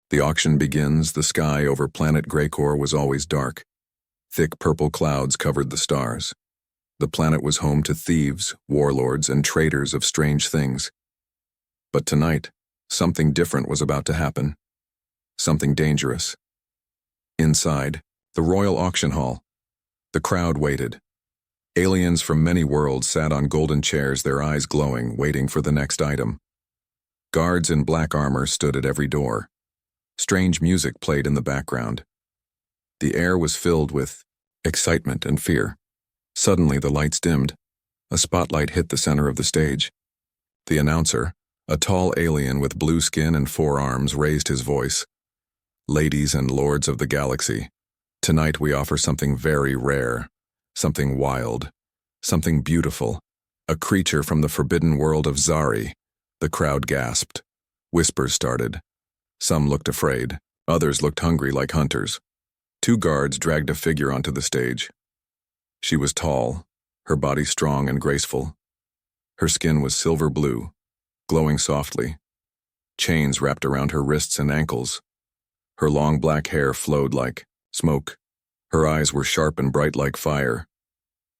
The auction begins. The sky over planet Greycore was always dark. Thick purple clouds covered the stars. The planet was home to thieves, warlords, and traders of strange things. But tonight, something different was about to happen. Something dangerous. Inside, the royal auction hall, the crowd waited. Aliens from many worlds sat on golden chairs, their eyes glowing, waiting for the next item. Guards in black armor stood at every door. Strange music played in the background. The air was filled with excitement and fear. Suddenly the lights dimmed. A spotlight hit the center of the stage. The announcer, a tall alien with blue skin and 4 arms, raised his voice. "Ladies and lords of the galaxy, tonight we offer something very rare, something wild, something beautiful, a creature from the forbidden world of Zari." The crowd gasped. Whispers started. Some looked afraid, others looked hungry like hunters. 2 guards dragged a figure onto the stage. She was tall, her body strong and graceful. Her skin was silver blue, glowing softly. Chains wrapped around her wrists and ankles. Her long black hair flowed like smoke. Her eyes were sharp and bright like fire.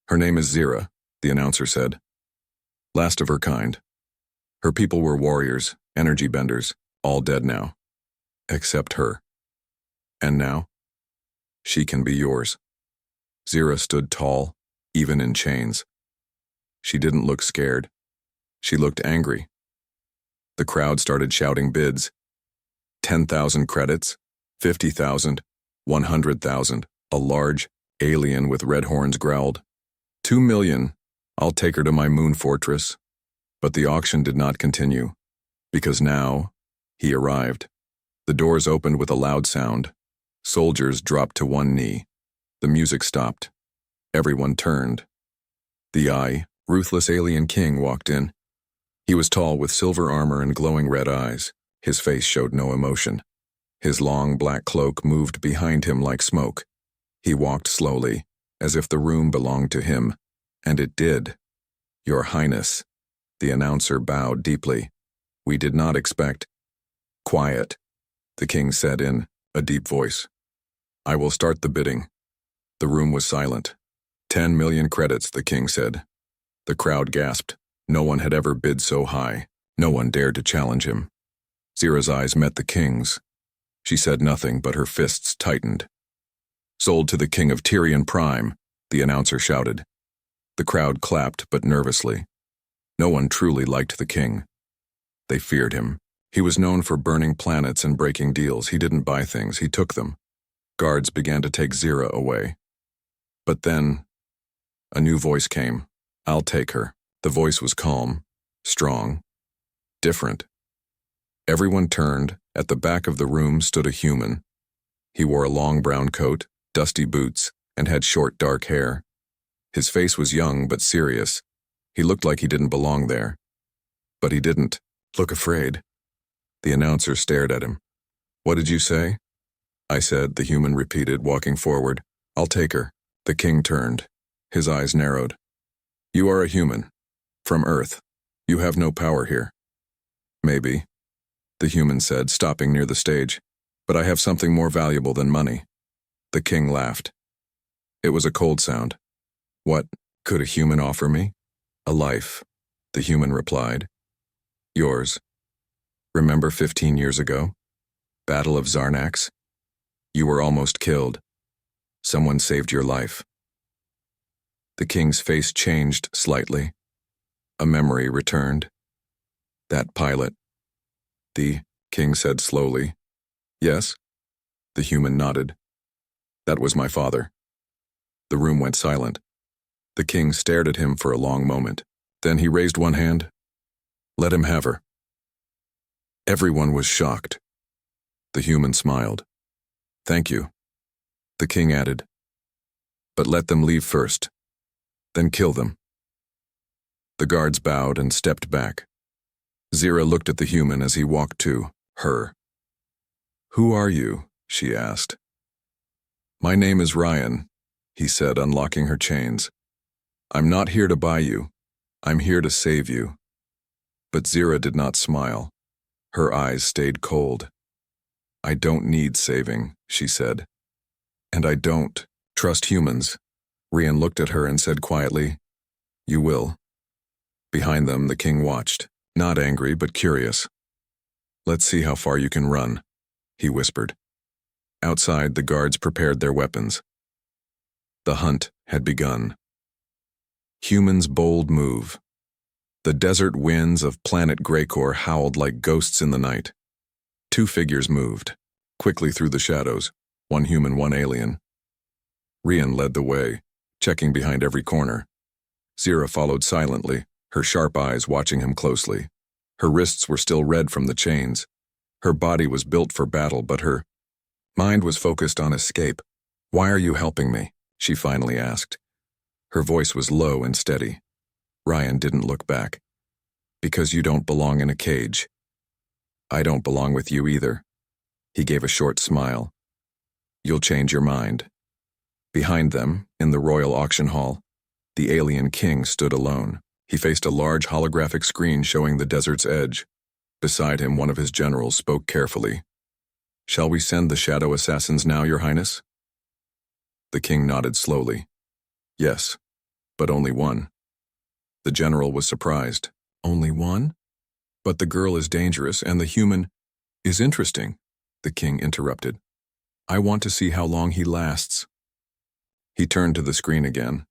"Her name is Zira," the announcer said. "Last of her kind. Her people were warriors, energy benders, all dead now. Except her. And now, she can be yours." Zira stood tall, even in chains. She didn't look scared. She looked angry. The crowd started shouting bids. 10,000 credits, 50,000, 100,000. A large alien with red horns growled. 2 million. I'll take her to my moon fortress. But the auction did not continue, because now he arrived. The doors opened with a loud sound. Soldiers dropped to one knee. The music stopped. Everyone turned. The Ruthless alien king walked in. He was tall with silver armor and glowing red eyes. His face showed no emotion. His long black cloak moved behind him like smoke. He walked slowly, as if the room belonged to him, and it did. "Your Highness," the announcer bowed deeply. "We did not expect—" "Quiet," the king said in a deep voice. "I will start the bidding." The room was silent. 10 million credits, the king said. The crowd gasped. No one had ever bid so high. No one dared to challenge him. Zira's eyes met the king's. She said nothing, but her fists tightened. "Sold to the king of Tyrian Prime," the announcer shouted. The crowd clapped, but nervously. No one truly liked the king. They feared him. He was known for burning planets and breaking deals. He didn't buy things, he took them. Guards began to take Zira away. But then, a new voice came. "I'll take her." The voice was calm, strong, different. Everyone turned. At the back of the room stood a human. He wore a long brown coat, dusty boots, and had short dark hair. His face was young but serious. He looked like he didn't belong there. But he didn't look afraid. The announcer stared at him. "What did you say?" "I said," the human repeated, walking forward. "I'll take her." The king turned. His eyes narrowed. "You are a human. From Earth. You have no power here." "Maybe," the human said, stopping near the stage. "But I have something more valuable than money." The king laughed. It was a cold sound. "What could a human offer me?" "A life," the human replied. "Yours. Remember 15 years ago? Battle of Zarnax? You were almost killed. Someone saved your life." The king's face changed slightly. A memory returned. "That pilot," the king said slowly. "Yes?" The human nodded. "That was my father." The room went silent. The king stared at him for a long moment. Then he raised one hand. "Let him have her." Everyone was shocked. The human smiled. "Thank you." The king added, "But let them leave first. Then kill them." The guards bowed and stepped back. Zira looked at the human as he walked to her. "Who are you?" she asked. "My name is Ryan," he said, unlocking her chains. "I'm not here to buy you. I'm here to save you." But Zira did not smile. Her eyes stayed cold. I don't need saving, she said. And I don't trust humans. Rian looked at her and said quietly, You will. Behind them, the king watched, not angry but curious. Let's see how far you can run, he whispered. Outside, the guards prepared their weapons. The hunt had begun. Humans' bold move. The desert winds of planet Greycore howled like ghosts in the night. 2 figures moved, quickly through the shadows, one human, one alien. Rian led the way, checking behind every corner. Zira followed silently, her sharp eyes watching him closely. Her wrists were still red from the chains. Her body was built for battle, but her mind was focused on escape. Why are you helping me? She finally asked. Her voice was low and steady. Rian didn't look back. Because you don't belong in a cage. I don't belong with you either. He gave a short smile. You'll change your mind. Behind them, in the royal auction hall, the alien king stood alone. He faced a large holographic screen showing the desert's edge. Beside him, one of his generals spoke carefully. Shall we send the shadow assassins now, Your Highness? The king nodded slowly. Yes, but only one. The general was surprised. Only one? But the girl is dangerous and the human is interesting, the king interrupted. I want to see how long he lasts. He turned to the screen again,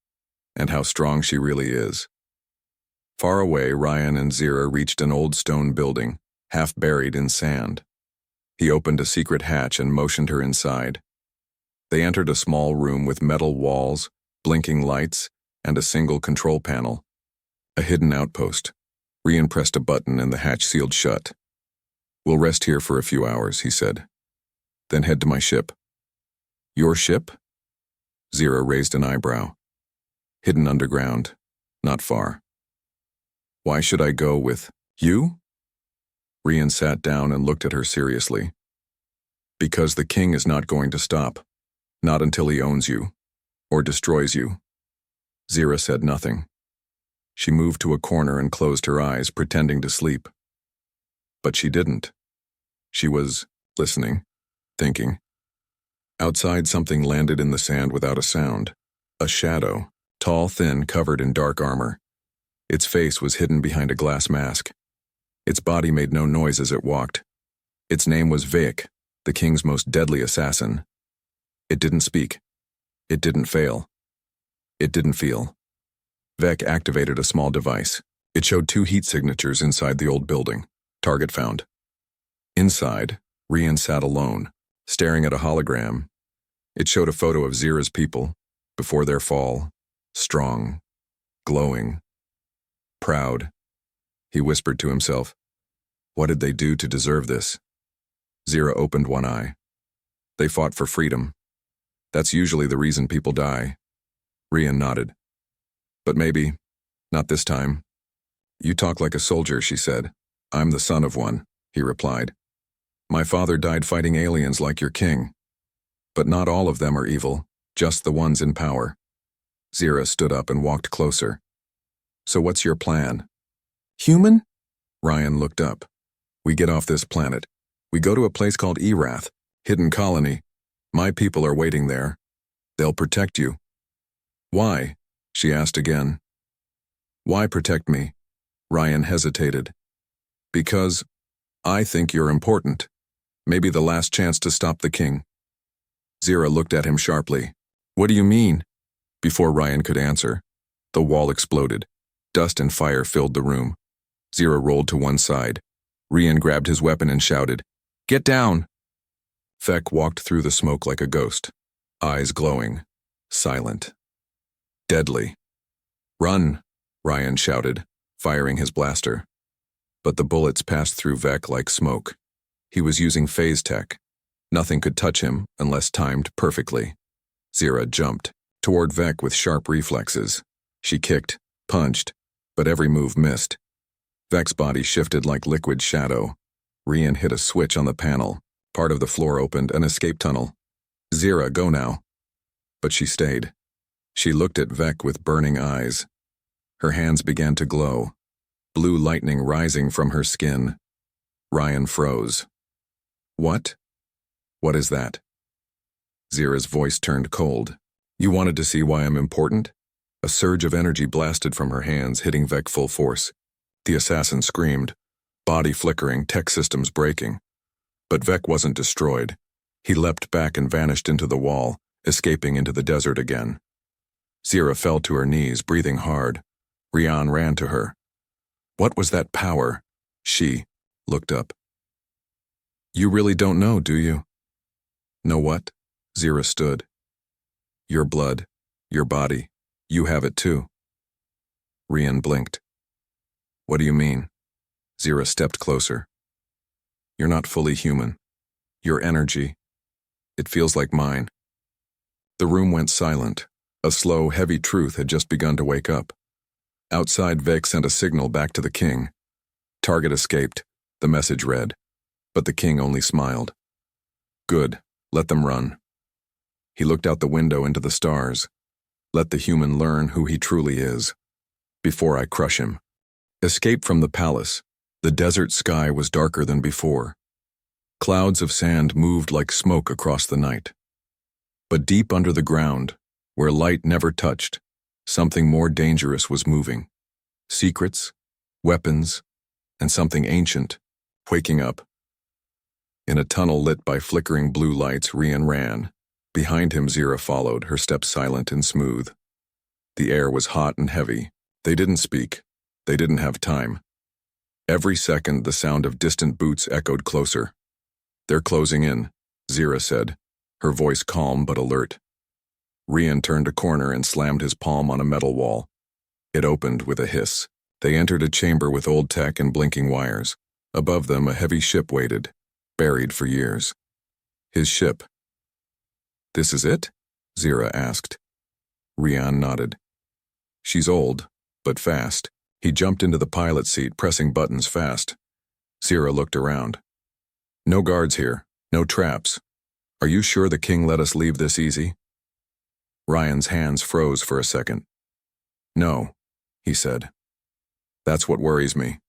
and how strong she really is. Far away, Rian and Zira reached an old stone building, half buried in sand. He opened a secret hatch and motioned her inside. They entered a small room with metal walls, blinking lights, and a single control panel. A hidden outpost. Rian pressed a button and the hatch sealed shut. We'll rest here for a few hours, he said. Then head to my ship. Your ship? Zira raised an eyebrow. Hidden underground, not far. Why should I go with you? Rian sat down and looked at her seriously. Because the king is not going to stop. Not until he owns you, or destroys you. Zira said nothing. She moved to a corner and closed her eyes, pretending to sleep. But she didn't. She was listening, thinking. Outside, something landed in the sand without a sound. A shadow, tall, thin, covered in dark armor. Its face was hidden behind a glass mask. Its body made no noise as it walked. Its name was Vek, the king's most deadly assassin. It didn't speak. It didn't fail. It didn't feel. Vek activated a small device. It showed 2 heat signatures inside the old building. Target found. Inside, Rian sat alone, staring at a hologram. It showed a photo of Zira's people, before their fall, strong, glowing, proud. He whispered to himself, what did they do to deserve this? Zira opened one eye. They fought for freedom. That's usually the reason people die. Rian nodded. But maybe, not this time. You talk like a soldier, she said. I'm the son of one, he replied. My father died fighting aliens like your king. But not all of them are evil, just the ones in power. Zira stood up and walked closer. So what's your plan? Human? Rian looked up. We get off this planet. We go to a place called Erath, hidden colony. My people are waiting there. They'll protect you. Why? She asked again. Why protect me? Rian hesitated. Because I think you're important. Maybe the last chance to stop the king. Zira looked at him sharply. What do you mean? Before Rian could answer, the wall exploded. Dust and fire filled the room. Zira rolled to one side. Rian grabbed his weapon and shouted, Get down! Vek walked through the smoke like a ghost, eyes glowing, silent, deadly. Run, Rian shouted, firing his blaster. But the bullets passed through Vek like smoke. He was using phase tech. Nothing could touch him unless timed perfectly. Zira jumped toward Vek with sharp reflexes. She kicked, punched, but every move missed. Vek's body shifted like liquid shadow. Rian hit a switch on the panel. Part of the floor opened, an escape tunnel. Zira, go now. But she stayed. She looked at Vek with burning eyes. Her hands began to glow, blue lightning rising from her skin. Rian froze. What? What is that? Zira's voice turned cold. You wanted to see why I'm important? A surge of energy blasted from her hands, hitting Vec full force. The assassin screamed, body flickering, tech systems breaking. But Vec wasn't destroyed. He leapt back and vanished into the wall, escaping into the desert again. Zira fell to her knees, breathing hard. Rian ran to her. What was that power? She looked up. You really don't know, do you? Know what? Zira stood. Your blood, your body, you have it too. Rian blinked. What do you mean? Zira stepped closer. You're not fully human. Your energy, it feels like mine. The room went silent. A slow, heavy truth had just begun to wake up. Outside, Vec sent a signal back to the king. Target escaped, the message read, but the king only smiled. Good, let them run. He looked out the window into the stars. Let the human learn who he truly is. Before I crush him. Escape from the palace. The desert sky was darker than before. Clouds of sand moved like smoke across the night. But deep under the ground, where light never touched, something more dangerous was moving. Secrets, weapons, and something ancient, waking up. In a tunnel lit by flickering blue lights, Rian ran. Behind him, Zira followed, her steps silent and smooth. The air was hot and heavy. They didn't speak. They didn't have time. Every second, the sound of distant boots echoed closer. They're closing in, Zira said, her voice calm but alert. Rian turned a corner and slammed his palm on a metal wall. It opened with a hiss. They entered a chamber with old tech and blinking wires. Above them, a heavy ship waited, buried for years. His ship. This is it? Zira asked. Rian nodded. She's old, but fast. He jumped into the pilot seat, pressing buttons fast. Zira looked around. No guards here, no traps. Are you sure the king let us leave this easy? Ryan's hands froze for a second. No, he said. That's what worries me.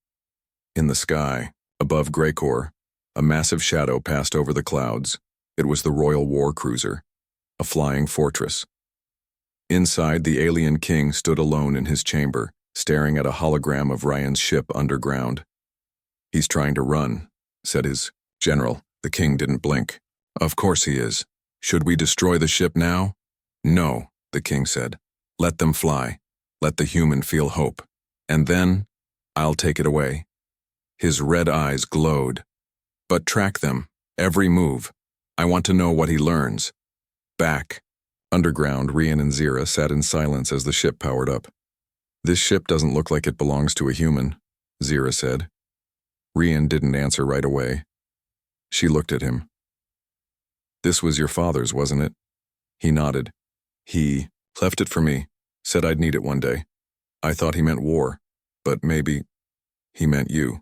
In the sky, above Greycore, a massive shadow passed over the clouds. It was the Royal War Cruiser, a flying fortress. Inside, the alien king stood alone in his chamber, staring at a hologram of Ryan's ship underground. He's trying to run, said his general. The king didn't blink. Of course he is. Should we destroy the ship now? No, the king said. Let them fly. Let the human feel hope. And then, I'll take it away. His red eyes glowed. But track them, every move. I want to know what he learns. Back. Underground, Rian and Zira sat in silence as the ship powered up. This ship doesn't look like it belongs to a human, Zira said. Rian didn't answer right away. She looked at him. This was your father's, wasn't it? He nodded. He left it for me, said I'd need it one day. I thought he meant war, but maybe he meant you.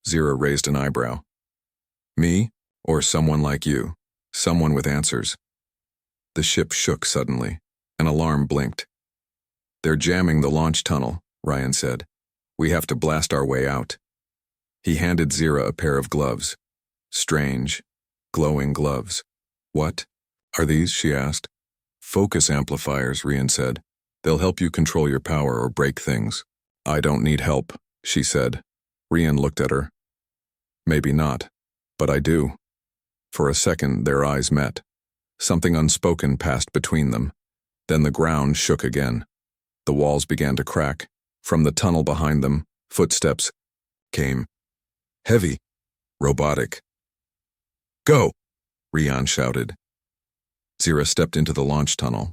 Zira raised an eyebrow. Me, or someone like you, someone with answers? The ship shook suddenly. An alarm blinked. They're jamming the launch tunnel, Ryan said. We have to blast our way out. He handed Zira a pair of gloves. Strange, glowing gloves. What are these? She asked. Focus amplifiers, Rian said. They'll help you control your power or break things. I don't need help, she said. Rian looked at her. Maybe not, but I do. For a second, their eyes met. Something unspoken passed between them. Then the ground shook again. The walls began to crack. From the tunnel behind them, footsteps came. Heavy, robotic. Go, Rian shouted. Zira stepped into the launch tunnel.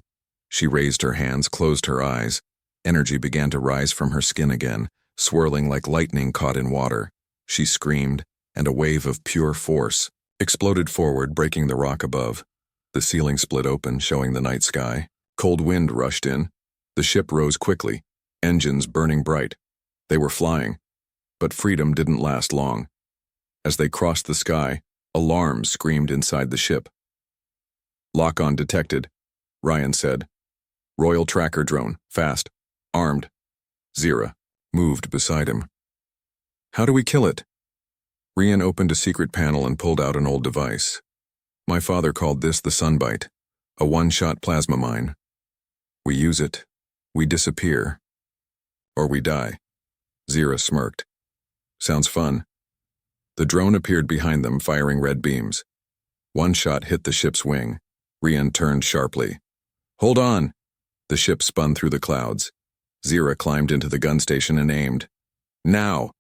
She raised her hands, closed her eyes. Energy began to rise from her skin again, swirling like lightning caught in water. She screamed, and a wave of pure force exploded forward, breaking the rock above. The ceiling split open, showing the night sky. Cold wind rushed in. The ship rose quickly, engines burning bright. They were flying, but freedom didn't last long. As they crossed the sky, alarms screamed inside the ship. Lock-on detected, Ryan said. Royal tracker drone, fast, armed. Zira moved beside him. How do we kill it? Rian opened a secret panel and pulled out an old device. My father called this the sunbite, a one-shot plasma mine. We use it, we disappear, or we die. Zira smirked. Sounds fun. The drone appeared behind them, firing red beams. One shot hit the ship's wing. Rian turned sharply. Hold on! The ship spun through the clouds. Zira climbed into the gun station and aimed. Now!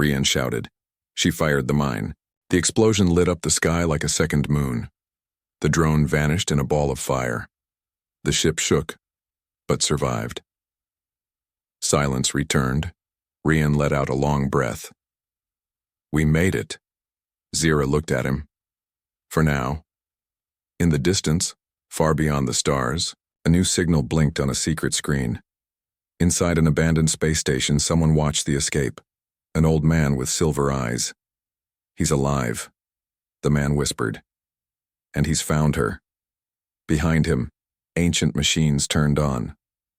Rian shouted. She fired the mine. The explosion lit up the sky like a second moon. The drone vanished in a ball of fire. The ship shook, but survived. Silence returned. Rian let out a long breath. We made it. Zira looked at him. For now. In the distance, far beyond the stars, a new signal blinked on a secret screen. Inside an abandoned space station, someone watched the escape. An old man with silver eyes. He's alive, the man whispered. And he's found her. Behind him, ancient machines turned on.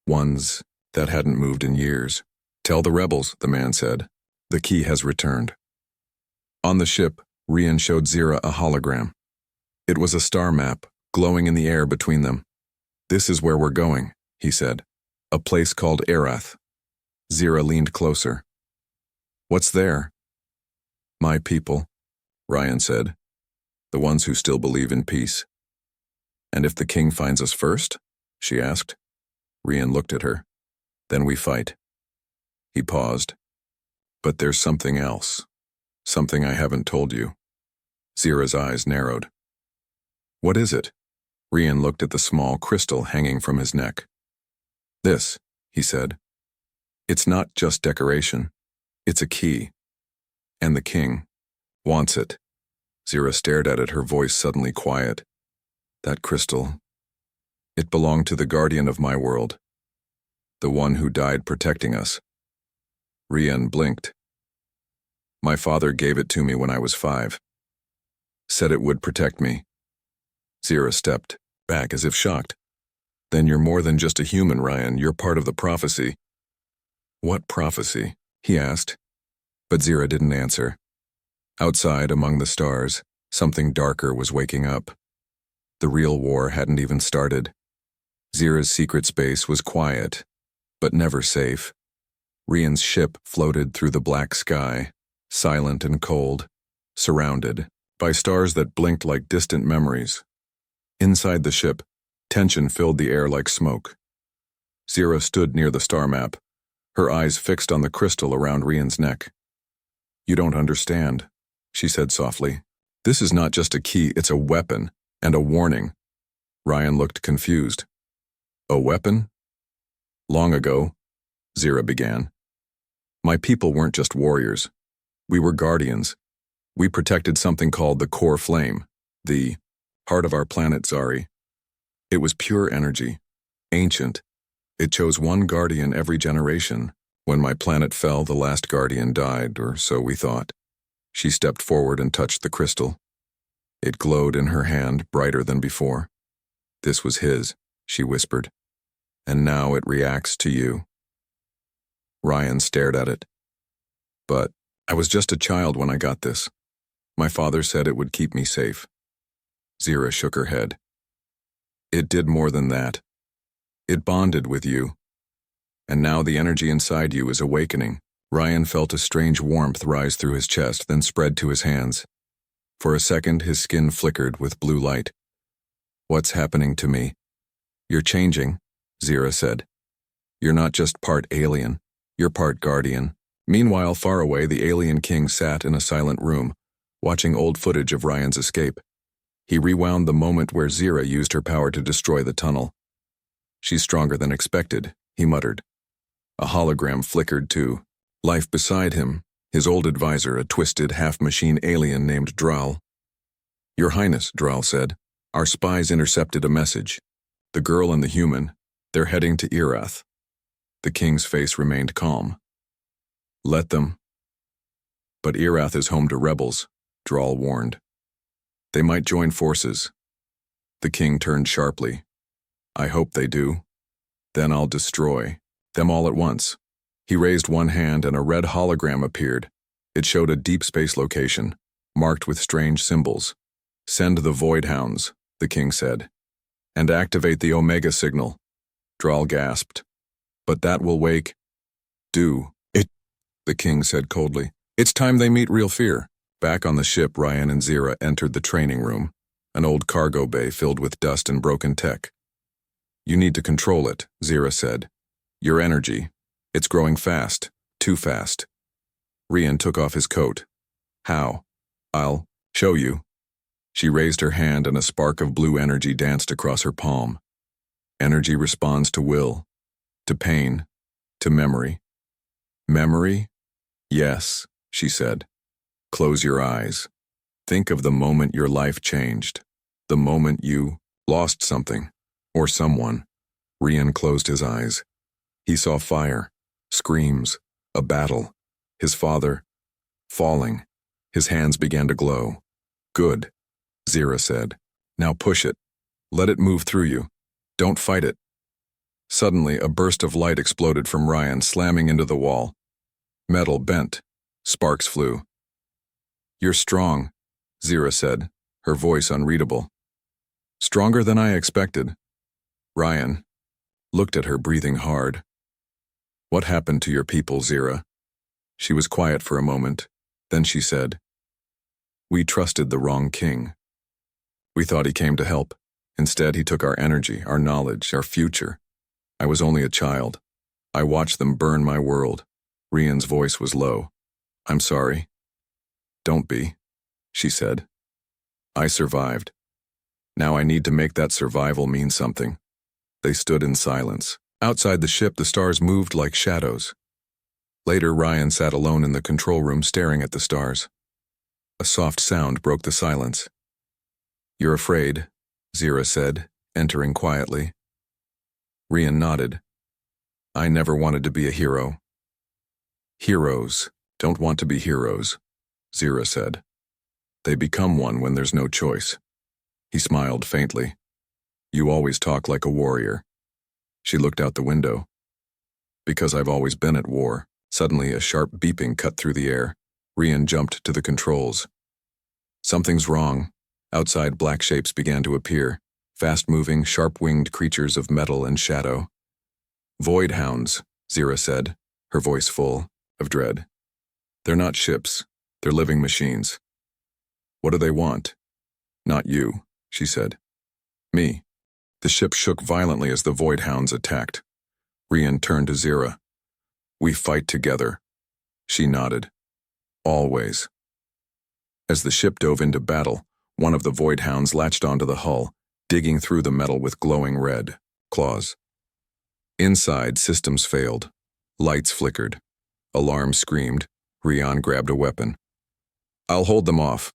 Ones that hadn't moved in years. Tell the rebels, the man said. The key has returned. On the ship, Rian showed Zira a hologram. It was a star map, glowing in the air between them. This is where we're going, he said. A place called Erath. Zira leaned closer. What's there? My people, Rian said. The ones who still believe in peace. And if the king finds us first? She asked. Rian looked at her. Then we fight. He paused. But there's something else. Something I haven't told you. Zira's eyes narrowed. What is it? Rian looked at the small crystal hanging from his neck. This, he said. It's not just decoration. It's a key. And the king wants it. Zira stared at it, her voice suddenly quiet. That crystal. It belonged to the guardian of my world. The one who died protecting us. Rian blinked. My father gave it to me when I was 5. Said it would protect me. Zira stepped back as if shocked. Then you're more than just a human, Rian. You're part of the prophecy. What prophecy? He asked. But Zira didn't answer. Outside, among the stars, something darker was waking up. The real war hadn't even started. Zira's secret space was quiet, but never safe. Rian's ship floated through the black sky, silent and cold, surrounded by stars that blinked like distant memories. Inside the ship, tension filled the air like smoke. Zira stood near the star map, her eyes fixed on the crystal around Rian's neck. You don't understand, she said softly. This is not just a key, it's a weapon, and a warning. Rian looked confused. A weapon? Long ago, Zira began. My people weren't just warriors. We were guardians. We protected something called the core flame, the heart of our planet, Zari. It was pure energy, ancient. It chose one guardian every generation. When my planet fell, the last guardian died, or so we thought. She stepped forward and touched the crystal. It glowed in her hand, brighter than before. This was his, she whispered. And now it reacts to you. Rian stared at it. But I was just a child when I got this. My father said it would keep me safe. Zira shook her head. It did more than that. It bonded with you. And now the energy inside you is awakening. Rian felt a strange warmth rise through his chest, then spread to his hands. For a second, his skin flickered with blue light. What's happening to me? You're changing, Zira said. You're not just part alien, you're part guardian. Meanwhile, far away, the alien king sat in a silent room, watching old footage of Rian's escape. He rewound the moment where Zira used her power to destroy the tunnel. She's stronger than expected, he muttered. A hologram flickered to life beside him, his old advisor, a twisted half-machine alien named Dral. Your Highness, Dral said, our spies intercepted a message. The girl and the human, they're heading to Erath. The king's face remained calm. Let them. But Erath is home to rebels, Dral warned. They might join forces. The king turned sharply. I hope they do. Then I'll destroy them all at once. He raised one hand and a red hologram appeared. It showed a deep space location, marked with strange symbols. Send the Void Hounds, the king said. And activate the Omega signal. Draal gasped. But that will wake. Do it, the king said coldly. It's time they meet real fear. Back on the ship, Ryan and Zira entered the training room, an old cargo bay filled with dust and broken tech. You need to control it, Zira said. Your energy. It's growing fast. Too fast. Ryan took off his coat. How? I'll show you. She raised her hand and a spark of blue energy danced across her palm. Energy responds to will, to pain, to memory. Memory? Yes, she said. Close your eyes. Think of the moment your life changed. The moment you lost something, or someone. Ryan closed his eyes. He saw fire, screams, a battle, his father, falling. His hands began to glow. Good, Zira said. Now push it. Let it move through you. Don't fight it. Suddenly, a burst of light exploded from Ryan, slamming into the wall. Metal bent. Sparks flew. You're strong, Zira said, her voice unreadable. Stronger than I expected. Ryan looked at her, breathing hard. What happened to your people, Zira? She was quiet for a moment. Then she said, We trusted the wrong king. We thought he came to help. Instead, he took our energy, our knowledge, our future. I was only a child. I watched them burn my world. Ryan's voice was low. I'm sorry. Don't be, she said. I survived. Now I need to make that survival mean something. They stood in silence. Outside the ship, the stars moved like shadows. Later, Ryan sat alone in the control room staring at the stars. A soft sound broke the silence. You're afraid, Zira said, entering quietly. Ryan nodded. I never wanted to be a hero. Heroes don't want to be heroes, Zira said. They become one when there's no choice. He smiled faintly. You always talk like a warrior. She looked out the window. Because I've always been at war. Suddenly, a sharp beeping cut through the air. Ryan jumped to the controls. Something's wrong. Outside, black shapes began to appear, fast-moving, sharp-winged creatures of metal and shadow. Void Hounds, Zira said, her voice full of dread. They're not ships. They're living machines. What do they want? Not you, she said. Me. The ship shook violently as the Void Hounds attacked. Ryan turned to Zira. We fight together. She nodded. Always. As the ship dove into battle, one of the Void Hounds latched onto the hull, digging through the metal with glowing red claws. Inside, systems failed. Lights flickered. Alarms screamed. Ryan grabbed a weapon. I'll hold them off.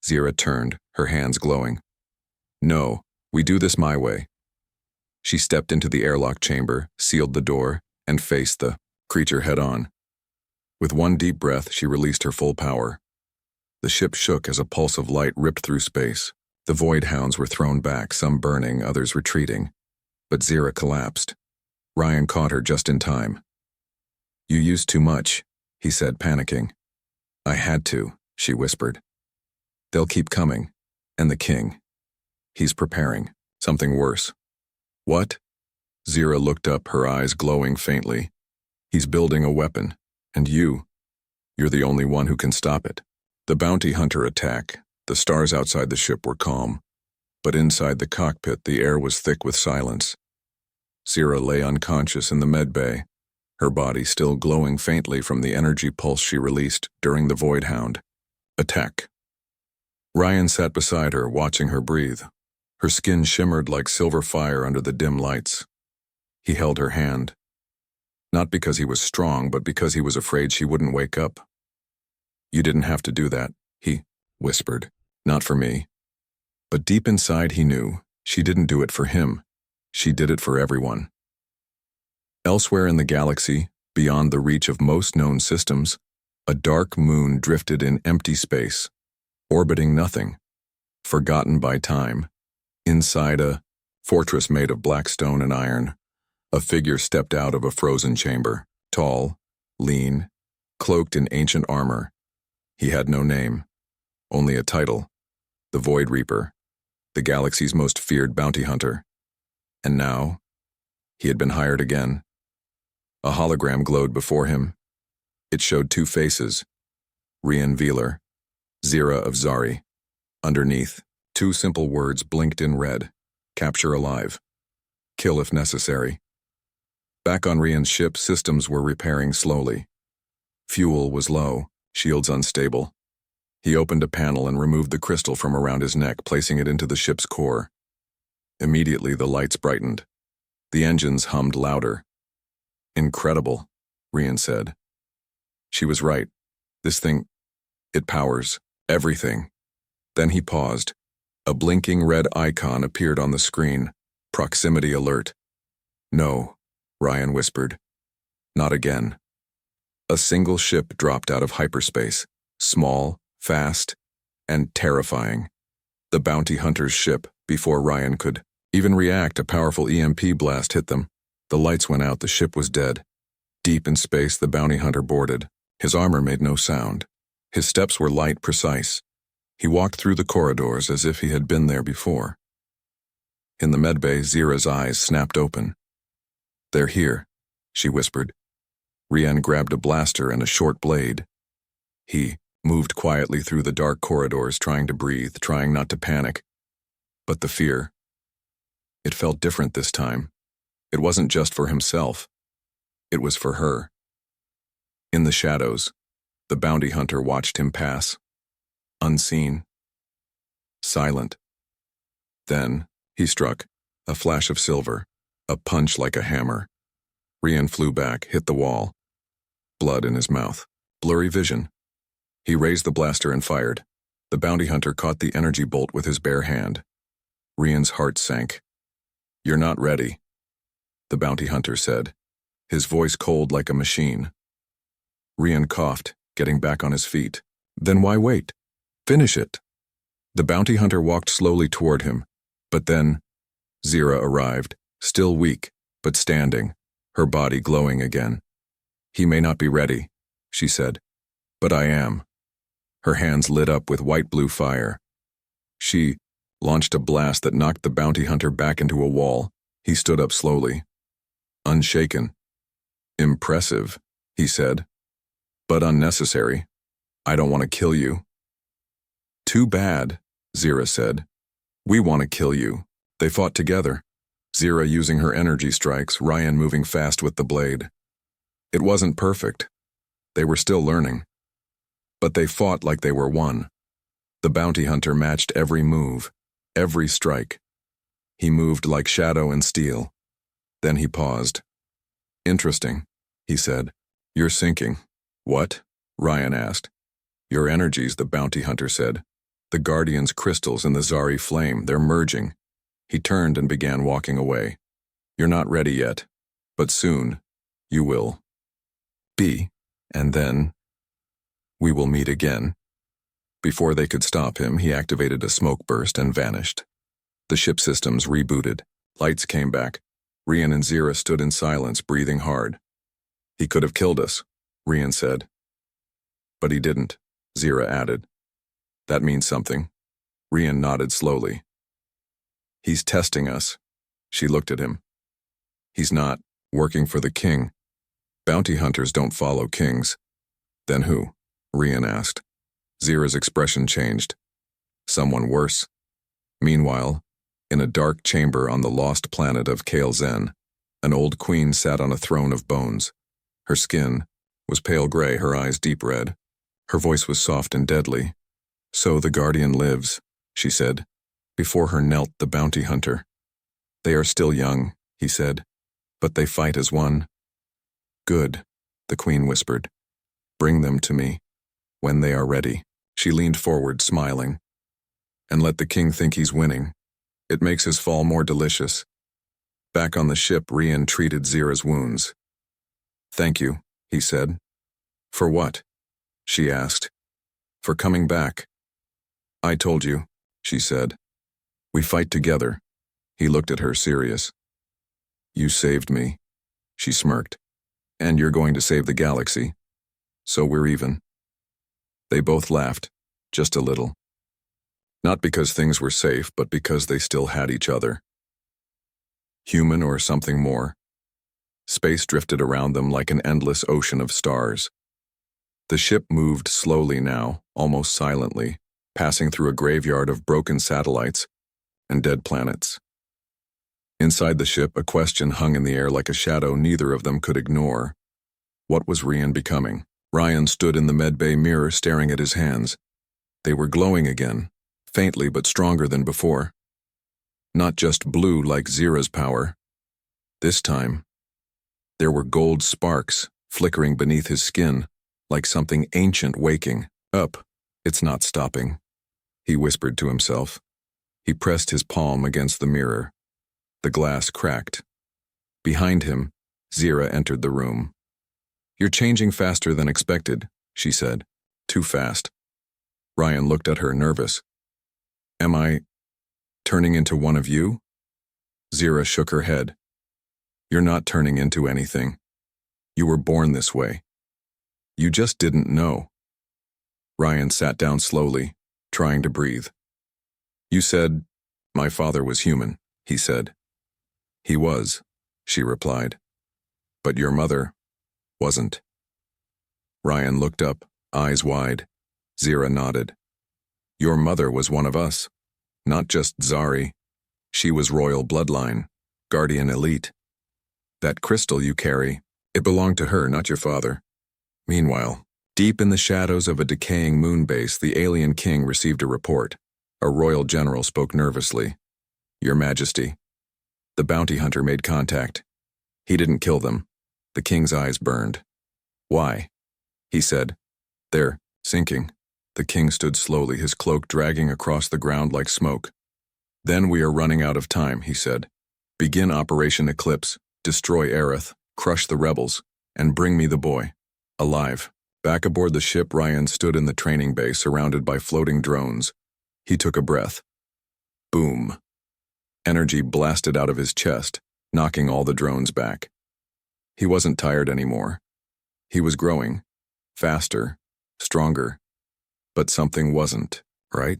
Zira turned, her hands glowing. No, we do this my way. She stepped into the airlock chamber, sealed the door, and faced the creature head-on. With one deep breath, she released her full power. The ship shook as a pulse of light ripped through space. The Void Hounds were thrown back, some burning, others retreating. But Zira collapsed. Ryan caught her just in time. You used too much, he said, panicking. I had to, she whispered. They'll keep coming. And the king. He's preparing. Something worse. What? Zira looked up, her eyes glowing faintly. He's building a weapon. And you're the only one who can stop it. The bounty hunter attack. The stars outside the ship were calm. But inside the cockpit, the air was thick with silence. Zira lay unconscious in the med bay, her body still glowing faintly from the energy pulse she released during the Void Hound attack. Ryan sat beside her, watching her breathe. Her skin shimmered like silver fire under the dim lights. He held her hand. Not because he was strong, but because he was afraid she wouldn't wake up. You didn't have to do that, he whispered. Not for me. But deep inside he knew she didn't do it for him. She did it for everyone. Elsewhere in the galaxy, beyond the reach of most known systems, a dark moon drifted in empty space, orbiting nothing, forgotten by time. Inside a fortress made of black stone and iron, a figure stepped out of a frozen chamber, tall, lean, cloaked in ancient armor. He had no name, only a title, the Void Reaper, the galaxy's most feared bounty hunter. And now, he had been hired again. A hologram glowed before him. It showed two faces, Rian Veeler, Zira of Zari. Underneath, two simple words blinked in red: capture alive, kill if necessary. Back on Rian's ship, systems were repairing slowly. Fuel was low, shields unstable. He opened a panel and removed the crystal from around his neck, placing it into the ship's core. Immediately, the lights brightened. The engines hummed louder. Incredible, Rian said. She was right. This thing, it powers everything. Then he paused. A blinking red icon appeared on the screen. Proximity alert. No, Ryan whispered. Not again. A single ship dropped out of hyperspace, small, fast, and terrifying. The bounty hunter's ship. Before Ryan could even react, a powerful EMP blast hit them. The lights went out, the ship was dead. Deep in space, the bounty hunter boarded. His armor made no sound. His steps were light, precise. He walked through the corridors as if he had been there before. In the medbay, Zira's eyes snapped open. They're here, she whispered. Rian grabbed a blaster and a short blade. He moved quietly through the dark corridors, trying to breathe, trying not to panic. But the fear, it felt different this time. It wasn't just for himself. It was for her. In the shadows, the bounty hunter watched him pass. Unseen. Silent. Then, he struck. A flash of silver. A punch like a hammer. Rian flew back, hit the wall. Blood in his mouth. Blurry vision. He raised the blaster and fired. The bounty hunter caught the energy bolt with his bare hand. Rian's heart sank. You're not ready, the bounty hunter said, his voice cold like a machine. Rian coughed, getting back on his feet. Then why wait? Finish it. The bounty hunter walked slowly toward him, but then Zira arrived, still weak, but standing, her body glowing again. He may not be ready, she said, but I am. Her hands lit up with white-blue fire. She launched a blast that knocked the bounty hunter back into a wall. He stood up slowly. Unshaken. Impressive, he said. But unnecessary. I don't want to kill you. Too bad, Zira said. We want to kill you. They fought together. Zira using her energy strikes, Ryan moving fast with the blade. It wasn't perfect. They were still learning. But they fought like they were one. The bounty hunter matched every move, every strike. He moved like shadow and steel. Then he paused. Interesting, he said. You're sinking. What? Ryan asked. Your energies, the bounty hunter said. The Guardian's crystals and the Zari flame, they're merging. He turned and began walking away. You're not ready yet, but soon you will be, and then we will meet again. Before they could stop him, he activated a smoke burst and vanished. The ship systems rebooted. Lights came back. Rian and Zira stood in silence, breathing hard. He could have killed us, Rian said. But he didn't, Zira added. That means something. Rian nodded slowly. He's testing us. She looked at him. He's not working for the king. Bounty hunters don't follow kings. Then who? Rian asked. Zira's expression changed. Someone worse. Meanwhile, in a dark chamber on the lost planet of Kael'Zen, an old queen sat on a throne of bones. Her skin was pale gray, her eyes deep red. Her voice was soft and deadly. So the Guardian lives, she said. Before her knelt the bounty hunter. They are still young, he said, but they fight as one. Good, the queen whispered. Bring them to me, when they are ready. She leaned forward, smiling. And let the king think he's winning. It makes his fall more delicious. Back on the ship, Rian treated Zira's wounds. Thank you, he said. For what? She asked. For coming back. I told you, she said. We fight together. He looked at her, serious. You saved me, she smirked. And you're going to save the galaxy. So we're even. They both laughed, just a little. Not because things were safe, but because they still had each other. Human or something more. Space drifted around them like an endless ocean of stars. The ship moved slowly now, almost silently, passing through a graveyard of broken satellites and dead planets. Inside the ship, a question hung in the air like a shadow neither of them could ignore. What was Ryan becoming? Ryan stood in the medbay mirror staring at his hands. They were glowing again, faintly but stronger than before. Not just blue like Zira's power. This time, there were gold sparks flickering beneath his skin, like something ancient waking. Up, it's not stopping, he whispered to himself. He pressed his palm against the mirror. The glass cracked. Behind him, Zira entered the room. You're changing faster than expected, she said. Too fast. Ryan looked at her, nervous. Am I turning into one of you? Zira shook her head. You're not turning into anything. You were born this way. You just didn't know. Ryan sat down slowly, trying to breathe. You said, my father was human, he said. He was, she replied. But your mother wasn't. Ryan looked up, eyes wide. Zira nodded. Your mother was one of us, not just Zari. She was royal bloodline, guardian elite. That crystal you carry, it belonged to her, not your father. Meanwhile, deep in the shadows of a decaying moon base, the alien king received a report. A royal general spoke nervously. Your Majesty. The bounty hunter made contact. He didn't kill them. The king's eyes burned. Why? He said. They're sinking. The king stood slowly, his cloak dragging across the ground like smoke. Then we are running out of time, he said. Begin Operation Eclipse, destroy Aerith, crush the rebels, and bring me the boy. Alive. Back aboard the ship, Ryan stood in the training bay surrounded by floating drones. He took a breath. Boom. Energy blasted out of his chest, knocking all the drones back. He wasn't tired anymore. He was growing. Faster. Stronger. But something wasn't, right?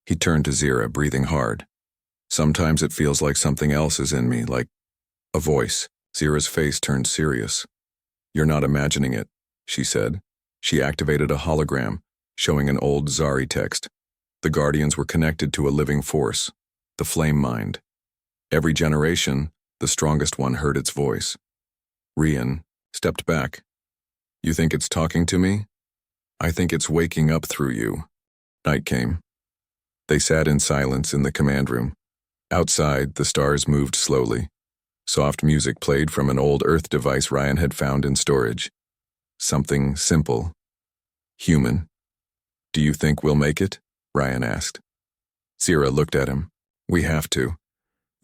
He turned to Zira, breathing hard. Sometimes it feels like something else is in me, like a voice. Zira's face turned serious. You're not imagining it, she said. She activated a hologram, showing an old Zari text. The Guardians were connected to a living force, the Flame Mind. Every generation, the strongest one heard its voice. Ryan stepped back. You think it's talking to me? I think it's waking up through you. Night came. They sat in silence in the command room. Outside, the stars moved slowly. Soft music played from an old Earth device Ryan had found in storage. Something simple. Human. Do you think we'll make it? Ryan asked. Zira looked at him. We have to.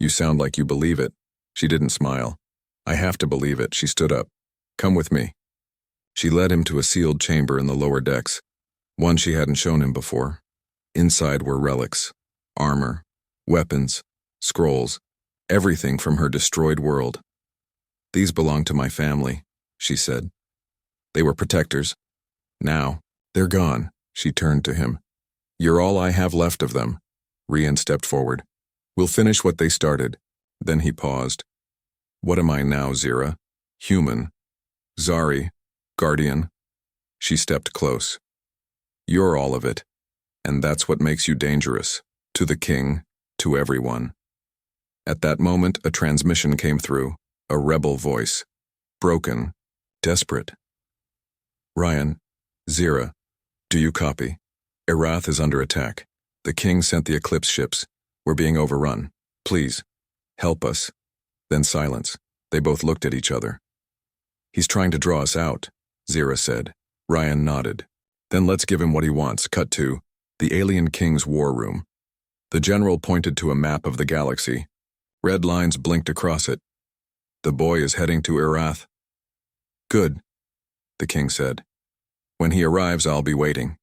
You sound like you believe it. She didn't smile. I have to believe it. She stood up. Come with me. She led him to a sealed chamber in the lower decks, one she hadn't shown him before. Inside were relics, armor, weapons, scrolls, everything from her destroyed world. These belong to my family, she said. They were protectors. Now, they're gone, she turned to him. You're all I have left of them. Ryan stepped forward. We'll finish what they started. Then he paused. What am I now, Zira? Human. Zari. Guardian. She stepped close. You're all of it. And that's what makes you dangerous. To the king, to everyone. At that moment, a transmission came through. A rebel voice. Broken. Desperate. Ryan. Zira. Do you copy? Erath is under attack. The king sent the Eclipse ships. We're being overrun. Please. Help us. Then silence. They both looked at each other. He's trying to draw us out, Zira said. Ryan nodded. Then let's give him what he wants. Cut to the alien king's war room. The general pointed to a map of the galaxy. Red lines blinked across it. The boy is heading to Erath. Good, the king said. When he arrives, I'll be waiting.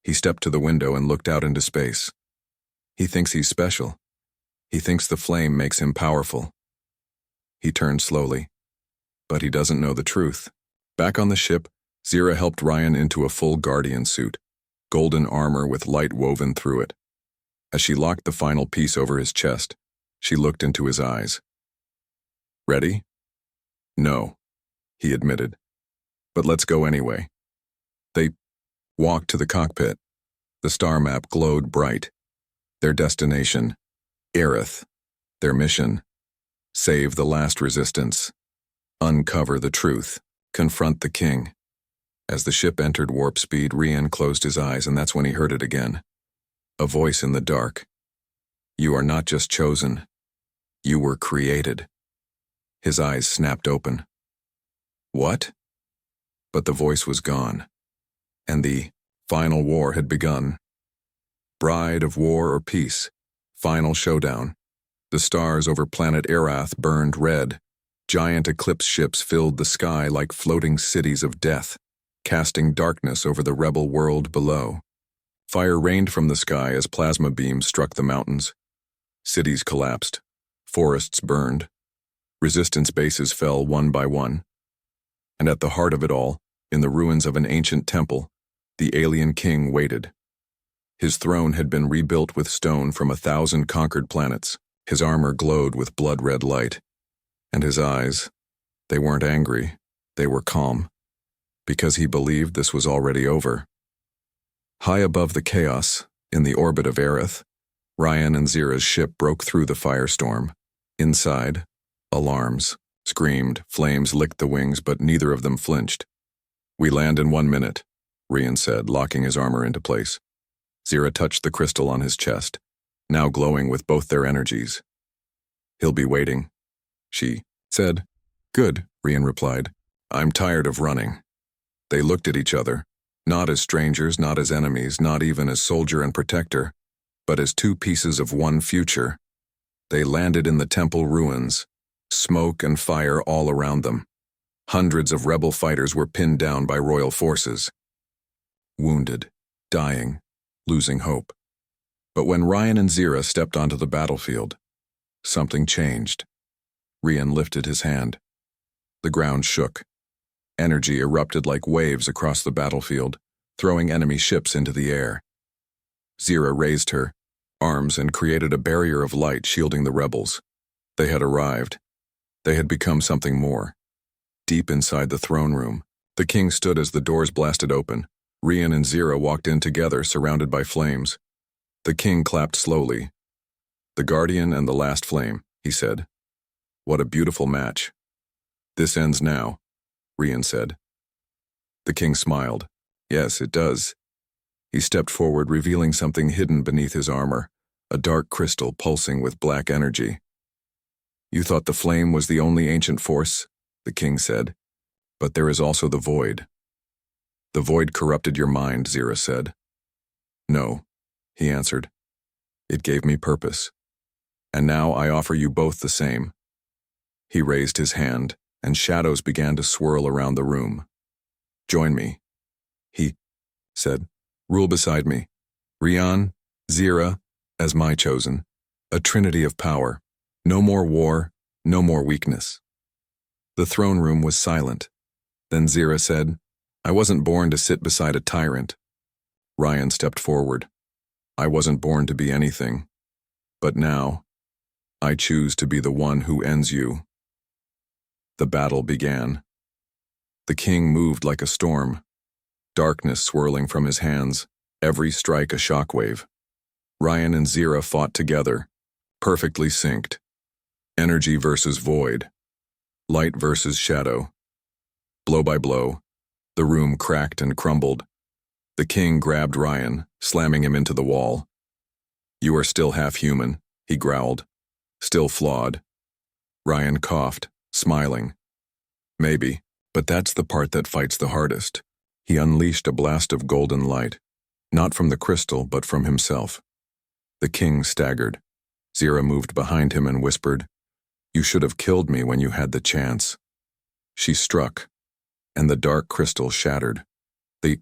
He stepped to the window and looked out into space. He thinks he's special. He thinks the flame makes him powerful. He turned slowly. But he doesn't know the truth. Back on the ship, Zira helped Ryan into a full Guardian suit, golden armor with light woven through it. As she locked the final piece over his chest, she looked into his eyes. Ready? No, he admitted. But let's go anyway. They walked to the cockpit. The star map glowed bright. Their destination, Aerith. Their mission, save the last resistance. Uncover the truth. Confront the king. As the ship entered warp speed, Rian closed his eyes, and that's when he heard it again. A voice in the dark. You are not just chosen. You were created. His eyes snapped open. What? But the voice was gone, and the final war had begun. Bride of war or peace, final showdown. The stars over planet Arath burned red. Giant eclipse ships filled the sky like floating cities of death, casting darkness over the rebel world below. Fire rained from the sky as plasma beams struck the mountains. Cities collapsed. Forests burned. Resistance bases fell one by one. And at the heart of it all, in the ruins of an ancient temple, the alien king waited. His throne had been rebuilt with stone from 1,000 conquered planets. His armor glowed with blood-red light. And his eyes, they weren't angry, they were calm, because he believed this was already over. High above the chaos, in the orbit of Aerith, Ryan and Zira's ship broke through the firestorm. Inside, alarms screamed, flames licked the wings, but neither of them flinched. We land in 1 minute, Rian said, locking his armor into place. Zira touched the crystal on his chest, now glowing with both their energies. He'll be waiting, she said. Good, Rian replied. I'm tired of running. They looked at each other, not as strangers, not as enemies, not even as soldier and protector, but as two pieces of one future. They landed in the temple ruins, smoke and fire all around them. Hundreds of rebel fighters were pinned down by royal forces. Wounded, dying, losing hope. But when Ryan and Zira stepped onto the battlefield, something changed. Rian lifted his hand. The ground shook. Energy erupted like waves across the battlefield, throwing enemy ships into the air. Zira raised her arms and created a barrier of light shielding the rebels. They had arrived. They had become something more. Deep inside the throne room, the king stood as the doors blasted open. Rian and Zira walked in together, surrounded by flames. The king clapped slowly. The guardian and the last flame, he said. What a beautiful match. This ends now, Rian said. The king smiled. Yes, it does. He stepped forward, revealing something hidden beneath his armor, a dark crystal pulsing with black energy. You thought the flame was the only ancient force, the king said, but there is also the void. The void corrupted your mind, Zira said. No, he answered. It gave me purpose. And now I offer you both the same. He raised his hand, and shadows began to swirl around the room. Join me, he said. Rule beside me. Rian, Zira, as my chosen. A trinity of power. No more war, no more weakness. The throne room was silent. Then Zira said, I wasn't born to sit beside a tyrant. Ryan stepped forward. I wasn't born to be anything. But now, I choose to be the one who ends you. The battle began. The king moved like a storm, darkness swirling from his hands, every strike a shockwave. Ryan and Zira fought together, perfectly synced. Energy versus void, light versus shadow. Blow by blow, the room cracked and crumbled. The king grabbed Ryan, slamming him into the wall. You are still half human, he growled. Still flawed. Ryan coughed, smiling. Maybe, but that's the part that fights the hardest. He unleashed a blast of golden light, not from the crystal, but from himself. The king staggered. Zira moved behind him and whispered, You should have killed me when you had the chance. She struck, and the dark crystal shattered. The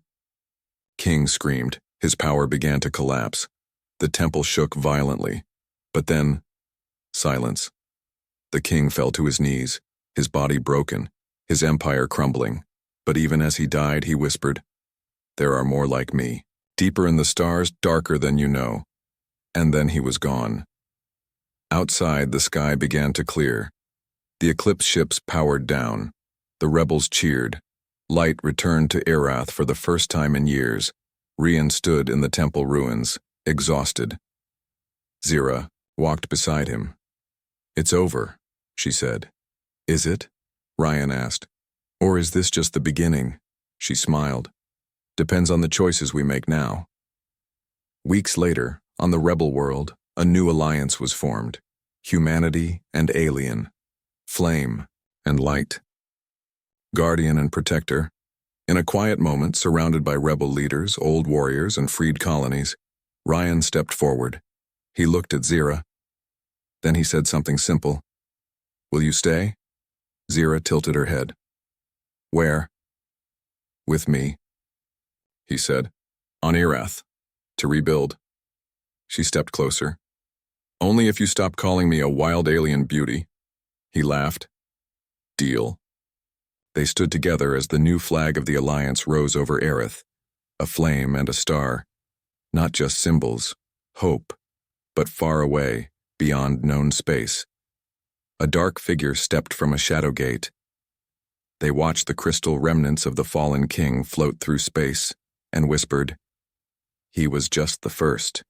king screamed. His power began to collapse. The temple shook violently. But then, silence. The king fell to his knees, his body broken, his empire crumbling. But even as he died, he whispered, There are more like me, deeper in the stars, darker than you know. And then he was gone. Outside, the sky began to clear. The Eclipse ships powered down. The rebels cheered. Light returned to Erath for the first time in years. Rian stood in the temple ruins, exhausted. Zira walked beside him. "It's over," she said. "Is it?" Ryan asked. "Or is this just the beginning?" She smiled. "Depends on the choices we make now." Weeks later, on the rebel world, a new alliance was formed. Humanity and alien. Flame and light. Guardian and protector. In a quiet moment, surrounded by rebel leaders, old warriors, and freed colonies, Ryan stepped forward. He looked at Zira. Then he said something simple. "Will you stay?" Zira tilted her head. "Where?" "With me," he said. "On Erath. To rebuild." She stepped closer. "Only if you stop calling me a wild alien beauty." He laughed. "Deal." They stood together as the new flag of the Alliance rose over Erath, a flame and a star. Not just symbols, hope, but far away, beyond known space. A dark figure stepped from a shadow gate. They watched the crystal remnants of the fallen king float through space and whispered, "He was just the first."